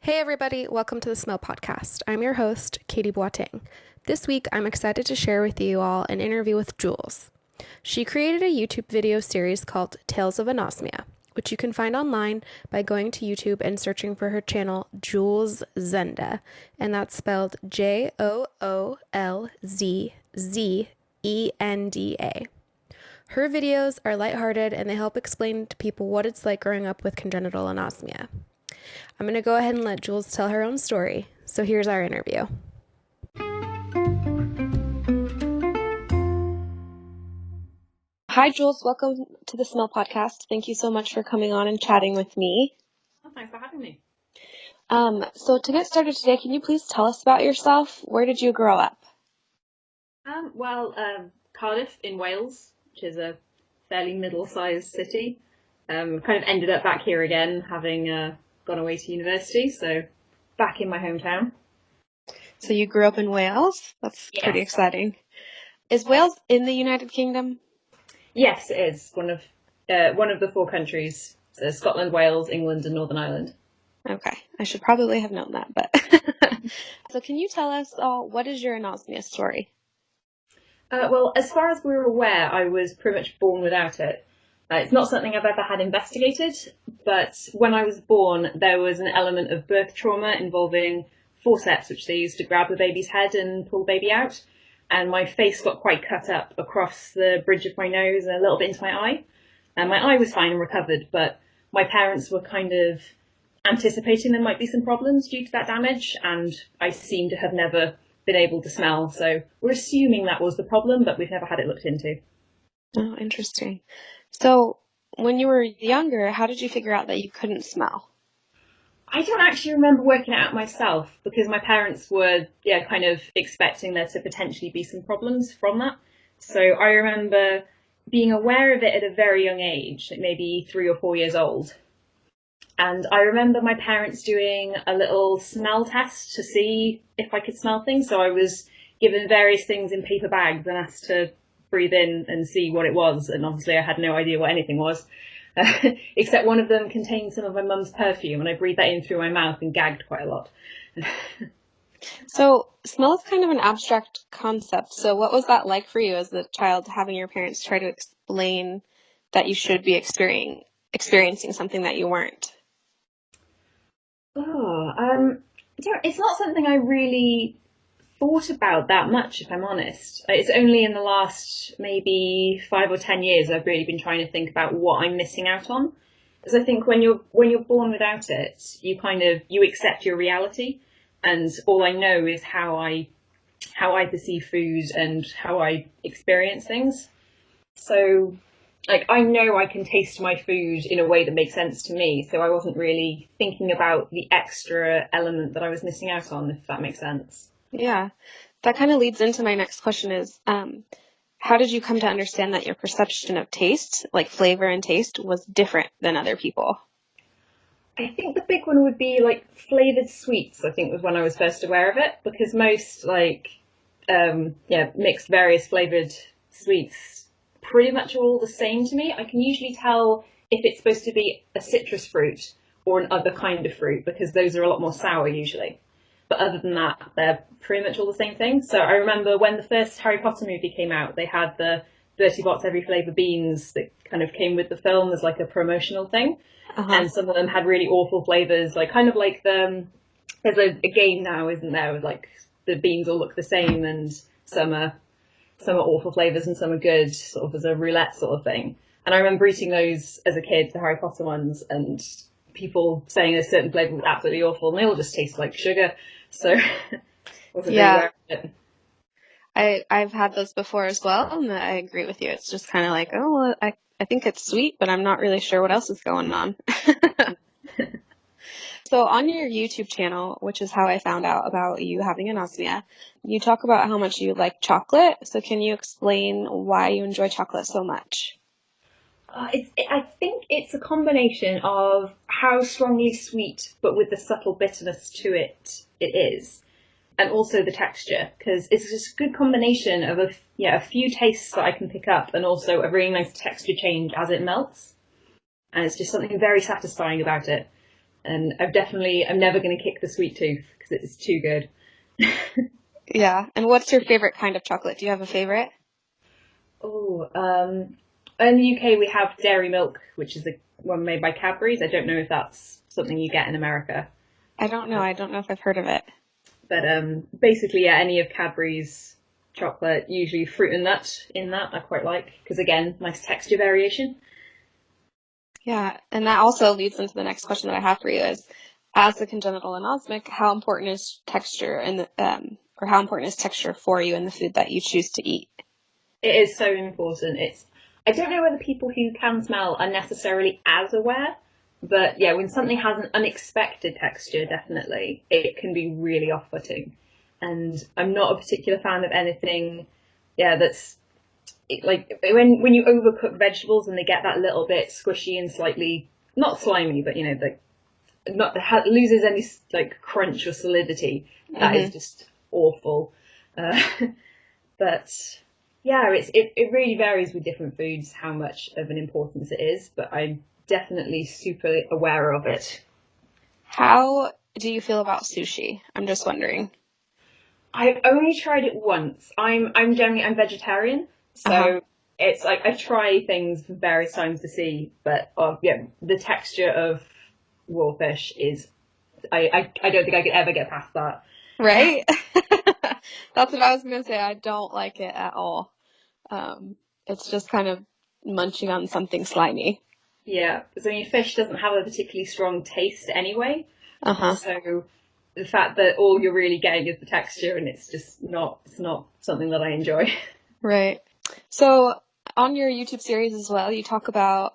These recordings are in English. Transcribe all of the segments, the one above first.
Hey everybody, welcome to the Smell Podcast. I'm your host, Katie Boateng. This week, I'm excited to share with you all an interview with Joolz. She created a YouTube video series called Tales of Anosmia, which you can find online by going to YouTube and searching for her channel, Joolz Zenda, and that's spelled Joolzenda. Her videos are lighthearted and they help explain to people what it's like growing up with congenital anosmia. I'm going to go ahead and let Joolz tell her own story. So here's our interview. Hi, Joolz. Welcome to the Smell Podcast. Thank you so much for coming on and chatting with me. Oh, thanks for having me. So to get started today, can you please tell us about yourself? Where did you grow up? Cardiff in Wales, which is a fairly middle-sized city. Kind of ended up back here again, having gone away to university, so back in my hometown. So you grew up in Wales? That's pretty exciting. Is Wales in the United Kingdom? Yes, it is one of the four countries: so Scotland, Wales, England, and Northern Ireland. Okay, I should probably have known that, but so can you tell us what is your anosmia story? Well, as far as we're aware, I was pretty much born without it. It's not something I've ever had investigated, but when I was born, there was an element of birth trauma involving forceps, which they used to grab the baby's head and pull the baby out. And my face got quite cut up across the bridge of my nose and a little bit into my eye. And my eye was fine and recovered, but my parents were kind of anticipating there might be some problems due to that damage, and I seem to have never been able to smell. So we're assuming that was the problem, but we've never had it looked into. Oh, interesting. So when you were younger, how did you figure out that you couldn't smell? I don't actually remember working it out myself because my parents were, kind of expecting there to potentially be some problems from that. So I remember being aware of it at a very young age, like maybe 3 or 4 years old. And I remember my parents doing a little smell test to see if I could smell things. So I was given various things in paper bags and asked to breathe in and see what it was. And obviously I had no idea what anything was. Except one of them contained some of my mum's perfume, and I breathed that in through my mouth and gagged quite a lot. So smell is kind of an abstract concept. So what was that like for you as a child, having your parents try to explain that you should be experiencing something that you weren't? It's not something I really thought about that much, if I'm honest. It's only in the last maybe 5 or 10 years I've really been trying to think about what I'm missing out on. Because I think when you're born without it, you accept your reality, and all I know is how I perceive food and how I experience things. So, I know I can taste my food in a way that makes sense to me, so I wasn't really thinking about the extra element that I was missing out on, if that makes sense. Yeah, that kind of leads into my next question is, how did you come to understand that your perception of taste, like flavor and taste, was different than other people? I think the big one would be flavoured sweets, I think was when I was first aware of it, because most mixed various flavoured sweets pretty much are all the same to me. I can usually tell if it's supposed to be a citrus fruit or an other kind of fruit, because those are a lot more sour usually. But other than that, they're pretty much all the same thing. So I remember when the first Harry Potter movie came out, they had the Bertie Bott's Every Flavour beans that kind of came with the film as like a promotional thing. Uh-huh. And some of them had really awful flavours, there's a game now, isn't there, with the beans all look the same, and some are awful flavours and some are good, sort of as a roulette sort of thing. And I remember eating those as a kid, the Harry Potter ones, and people saying a certain flavour was absolutely awful, and they all just taste like sugar. So wasn't really aware of it. I've had those before as well, and I agree with you. It's just kind of like, oh, well, I think it's sweet, but I'm not really sure what else is going on. So on your YouTube channel, which is how I found out about you having anosmia, you talk about how much you like chocolate. So can you explain why you enjoy chocolate so much? I think it's a combination of how strongly sweet, but with the subtle bitterness to it is, and also the texture, because it's just a good combination of a few tastes that I can pick up, and also a really nice texture change as it melts, and it's just something very satisfying about it. And I'm never going to kick the sweet tooth because it's too good. Yeah. And what's your favorite kind of chocolate? Do you have a favorite? Oh, in the UK we have dairy milk, which is the one made by Cadbury's. I don't know if that's something you get in America. I don't know. I don't know if I've heard of it. But basically, yeah, any of Cadbury's chocolate, usually fruit and nut in that, I quite like, because again, nice texture variation. Yeah, and that also leads into the next question that I have for you is, as a congenital anosmic, how important is texture or how important is texture for you in the food that you choose to eat? It is so important. I don't know whether people who can smell are necessarily as aware, but yeah, when something has an unexpected texture, definitely, it can be really off-putting. And I'm not a particular fan of anything, yeah, that's like when you overcook vegetables and they get that little bit squishy and slightly not slimy, but you know, like loses any like crunch or solidity. That is just awful. But yeah, it really varies with different foods how much of an importance it is, but I'm definitely super aware of it. How do you feel about sushi? I'm just wondering. I've only tried it once. I'm vegetarian, so it's like I try things from various times to see, but yeah, the texture of raw fish is I don't think I could ever get past that. Right? That's what I was going to say. I don't like it at all. It's just kind of munching on something slimy. Yeah, because I mean, fish doesn't have a particularly strong taste anyway. So the fact that all you're really getting is the texture, and it's not something that I enjoy. Right. So on your YouTube series as well, you talk about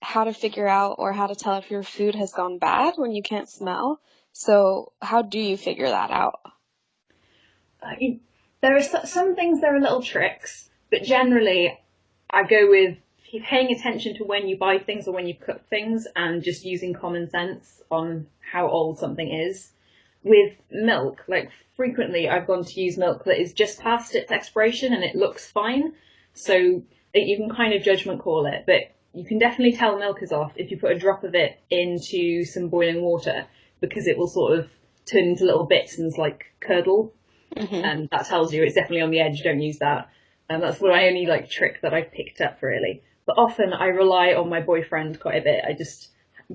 how to figure out or how to tell if your food has gone bad when you can't smell. So how do you figure that out? There are some things, there are little tricks, but generally I go with paying attention to when you buy things or when you cook things and just using common sense on how old something is. With milk, like frequently I've gone to use milk that is just past its expiration and it looks fine. So you can kind of judgment call it, but you can definitely tell milk is off if you put a drop of it into some boiling water, because it will sort of turn into little bits and like curdle. And that tells you it's definitely on the edge, don't use that. And that's my only like trick that I've picked up really. But often I rely on my boyfriend quite a bit. I just,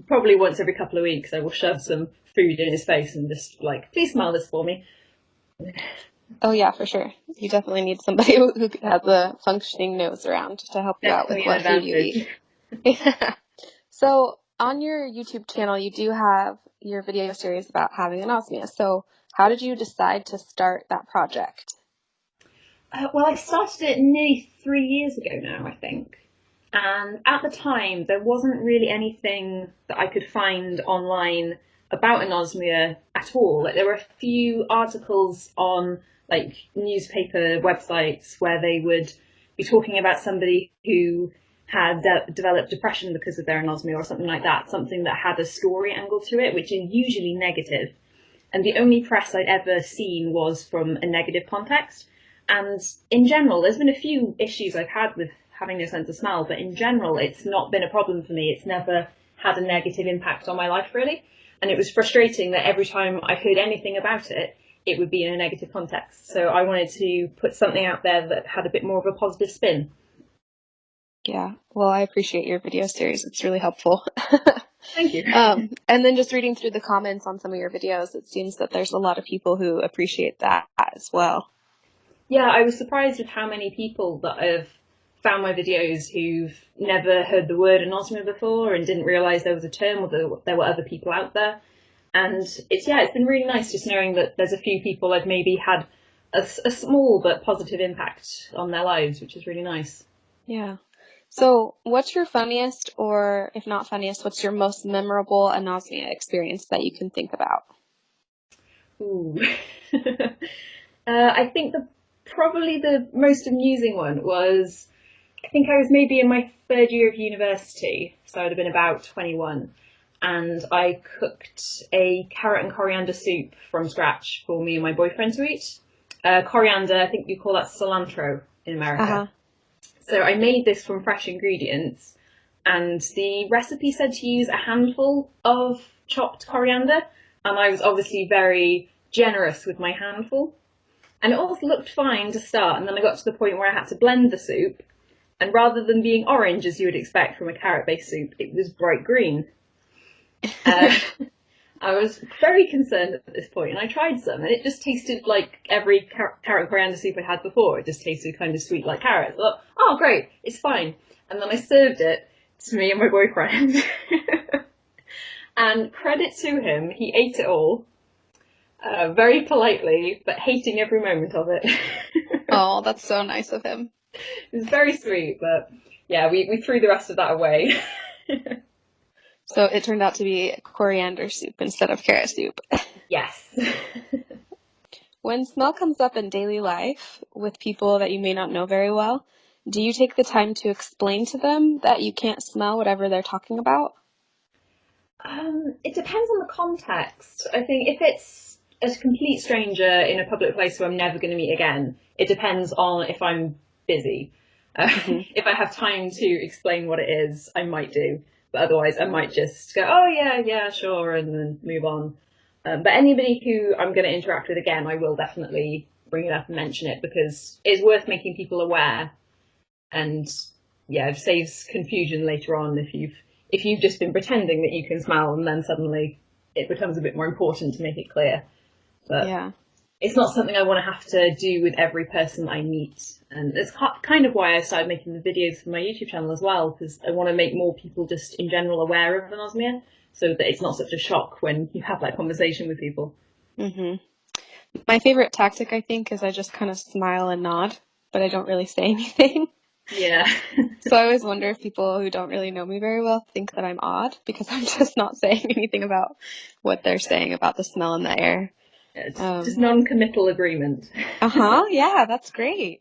probably once every couple of weeks, I will shove some food in his face and just like, please smell this for me. Oh yeah, for sure. You definitely need somebody who has a functioning nose around to help you out with what food you eat. Yeah. So on your YouTube channel, you do have your video series about having anosmia. So how did you decide to start that project? Well, I started it nearly 3 years ago now, I think. And at the time, there wasn't really anything that I could find online about anosmia at all. Like, there were a few articles on like newspaper websites where they would be talking about somebody who had developed depression because of their anosmia or something like that, something that had a story angle to it, which is usually negative. And the only press I'd ever seen was from a negative context. And in general, there's been a few issues I've had with having no sense of smell, but in general, it's not been a problem for me. It's never had a negative impact on my life, really. And it was frustrating that every time I heard anything about it, it would be in a negative context. So I wanted to put something out there that had a bit more of a positive spin. Yeah, well, I appreciate your video series. It's really helpful. Thank you. And then just reading through the comments on some of your videos, it seems that there's a lot of people who appreciate that as well. Yeah, I was surprised with how many people that have found my videos who've never heard the word anosmia before and didn't realise there was a term or there were other people out there. And it's been really nice just knowing that there's a few people I've maybe had a small but positive impact on their lives, which is really nice. Yeah. So what's your funniest, or if not funniest, what's your most memorable anosmia experience that you can think about? Ooh. I think probably the most amusing one was, I think I was maybe in my third year of university, so I'd have been about 21, and I cooked a carrot and coriander soup from scratch for me and my boyfriend to eat. Coriander, I think you call that cilantro in America. So I made this from fresh ingredients, and the recipe said to use a handful of chopped coriander, and I was obviously very generous with my handful. And it all looked fine to start, and then I got to the point where I had to blend the soup, and rather than being orange as you would expect from a carrot-based soup, it was bright green. I was very concerned at this point, and I tried some, and it just tasted like every carrot coriander soup I'd had before. It just tasted kind of sweet like carrots. I thought, oh great, it's fine. And then I served it to me and my boyfriend. And credit to him, he ate it all, very politely, but hating every moment of it. Oh, that's so nice of him. It was very sweet, but yeah, we threw the rest of that away. So it turned out to be coriander soup instead of carrot soup. Yes. When smell comes up in daily life with people that you may not know very well, do you take the time to explain to them that you can't smell whatever they're talking about? It depends on the context. I think if it's a complete stranger in a public place who I'm never going to meet again, it depends on if I'm busy. If I have time to explain what it is, I might do. But otherwise, I might just go, oh, yeah, sure, and then move on. But anybody who I'm going to interact with again, I will definitely bring it up and mention it, because it's worth making people aware. And yeah, it saves confusion later on if you've just been pretending that you can smell, and then suddenly it becomes a bit more important to make it clear. But yeah, it's not something I want to have to do with every person I meet. And it's kind of why I started making the videos for my YouTube channel as well, because I want to make more people just in general aware of anosmia, so that it's not such a shock when you have that conversation with people. My favorite tactic, I think, is I just kind of smile and nod, but I don't really say anything. Yeah. So I always wonder if people who don't really know me very well think that I'm odd, because I'm just not saying anything about what they're saying about the smell in the air. It's just non-committal agreement. Yeah, that's great.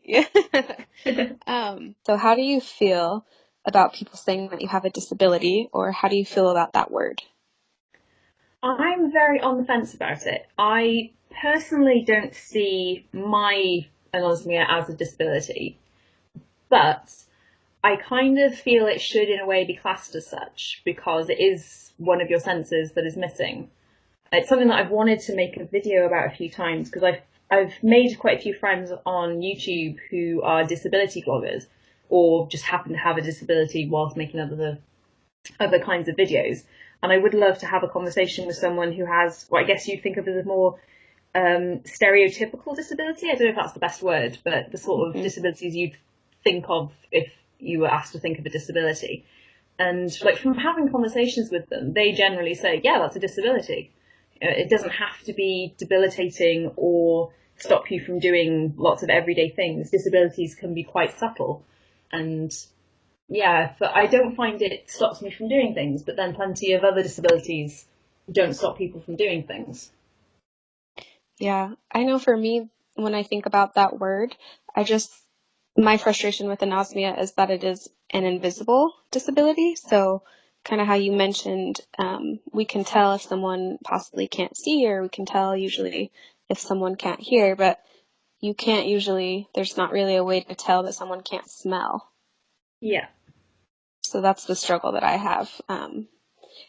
So how do you feel about people saying that you have a disability, or how do you feel about that word? I'm very on the fence about it. I personally don't see my anosmia as a disability, but I kind of feel it should in a way be classed as such, because it is one of your senses that is missing. It's something that I've wanted to make a video about a few times, because I've made quite a few friends on YouTube who are disability bloggers, or just happen to have a disability whilst making other kinds of videos. And I would love to have a conversation with someone who has what I guess you think of as a more stereotypical disability. I don't know if that's the best word, but the sort of disabilities you'd think of if you were asked to think of a disability. And like, from having conversations with them, they generally say, yeah, that's a disability. It doesn't have to be debilitating or stop you from doing lots of everyday things. Disabilities can be quite subtle. And yeah, but I don't find it stops me from doing things, but then plenty of other disabilities don't stop people from doing things. Yeah, I know for me, when I think about that word, my frustration with anosmia is that it is an invisible disability. So kind of how you mentioned, we can tell if someone possibly can't see, or we can tell usually if someone can't hear, but there's not really a way to tell that someone can't smell. Yeah. So that's the struggle that I have. And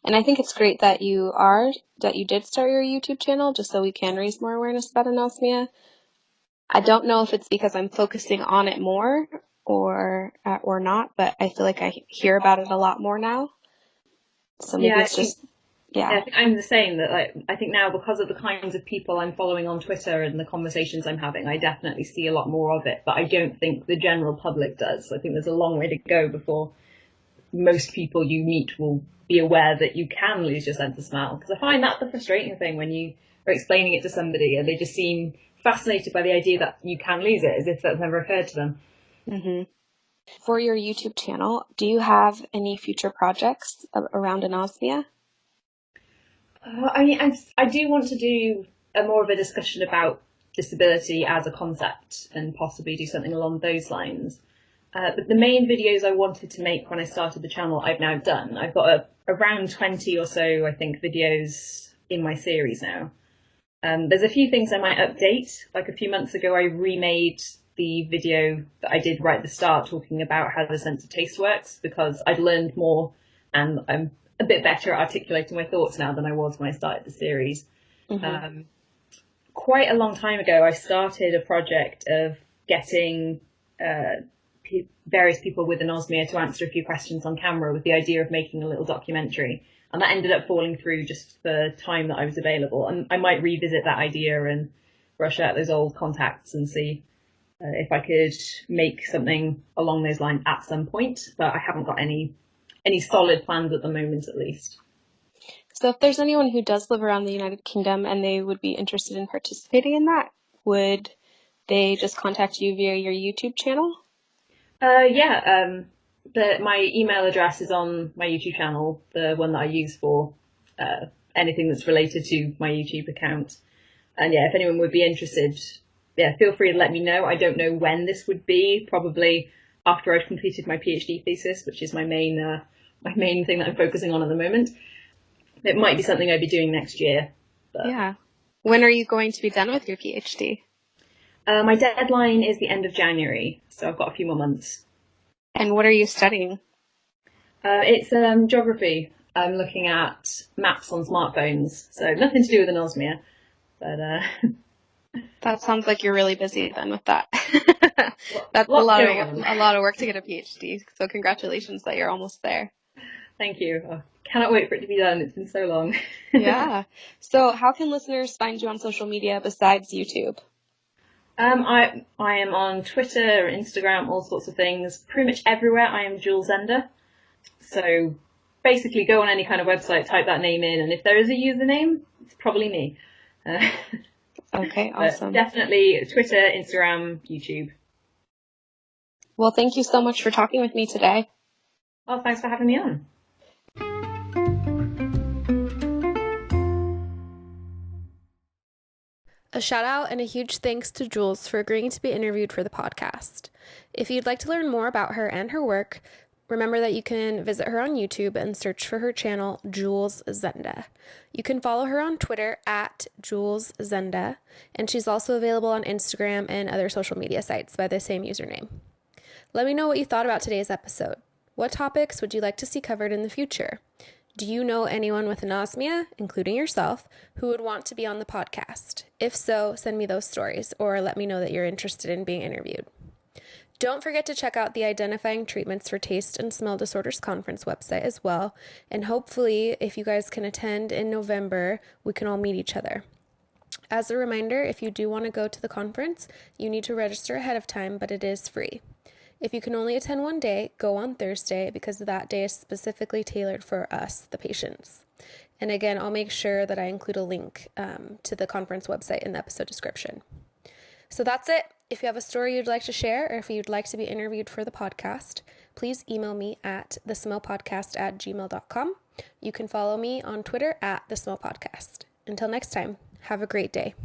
I think it's great that you did start your YouTube channel, just so we can raise more awareness about anosmia. I don't know if it's because I'm focusing on it more or not, but I feel like I hear about it a lot more now. So maybe it's just, yeah. I think I'm the same. That I think now, because of the kinds of people I'm following on Twitter and the conversations I'm having, I definitely see a lot more of it. But I don't think the general public does. I think there's a long way to go before most people you meet will be aware that you can lose your sense of smell. Because I find that the frustrating thing when you are explaining it to somebody and they just seem fascinated by the idea that you can lose it, as if that's never occurred to them. For your YouTube channel, do you have any future projects around anosmia? I do want to do more of a discussion about disability as a concept, and possibly do something along those lines. But the main videos I wanted to make when I started the channel, I've now done. I've got around 20 or so, I think, videos in my series now. There's a few things I might update. Like a few months ago, I remade the video that I did right at the start, talking about how the sense of taste works, because I'd learned more, and I'm a bit better at articulating my thoughts now than I was when I started the series. Mm-hmm. Quite a long time ago, I started a project of getting various people with anosmia to answer a few questions on camera with the idea of making a little documentary. And that ended up falling through just for time that I was available. And I might revisit that idea and brush out those old contacts and see if I could make something along those lines at some point. But I haven't got any solid plans at the moment, at least. So if there's anyone who does live around the United Kingdom and they would be interested in participating in that, would they just contact you via your YouTube channel? My email address is on my YouTube channel, the one that I use for anything that's related to my YouTube account. And yeah, if anyone would be interested, feel free to let me know. I don't know when this would be, probably after I've completed my PhD thesis, which is my main thing that I'm focusing on at the moment. It might be something I'd be doing next year. But... Yeah. When are you going to be done with your PhD? My deadline is the end of January, so I've got a few more months. And what are you studying? It's geography. I'm looking at maps on smartphones, so nothing to do with anosmia. But that sounds like you're really busy then with that. That's a a lot of work to get a PhD. So congratulations that you're almost there. Thank you. I cannot wait for it to be done. It's been so long. Yeah. So how can listeners find you on social media besides YouTube? I am on Twitter, Instagram, all sorts of things. Pretty much everywhere I am Joolz. So basically go on any kind of website, type that name in, and if there is a username, it's probably me. Okay, awesome. Definitely Twitter, Instagram, YouTube. Well, thank you so much for talking with me today. Oh, thanks for having me on. A shout out and a huge thanks to Joolz for agreeing to be interviewed for the podcast. If you'd like to learn more about her and her work, remember that you can visit her on YouTube and search for her channel, Joolz. You can follow her on Twitter at Joolz, and she's also available on Instagram and other social media sites by the same username. Let me know what you thought about today's episode. What topics would you like to see covered in the future? Do you know anyone with anosmia, including yourself, who would want to be on the podcast? If so, send me those stories or let me know that you're interested in being interviewed. Don't forget to check out the Identifying Treatments for Taste and Smell Disorders conference website as well. And hopefully, if you guys can attend in November, we can all meet each other. As a reminder, if you do want to go to the conference, you need to register ahead of time, but it is free. If you can only attend one day, go on Thursday because that day is specifically tailored for us, the patients. And again, I'll make sure that I include a link to the conference website in the episode description. So that's it. If you have a story you'd like to share or if you'd like to be interviewed for the podcast, please email me at thesmellpodcast@gmail.com. You can follow me on Twitter at thesmellpodcast. Until next time, have a great day.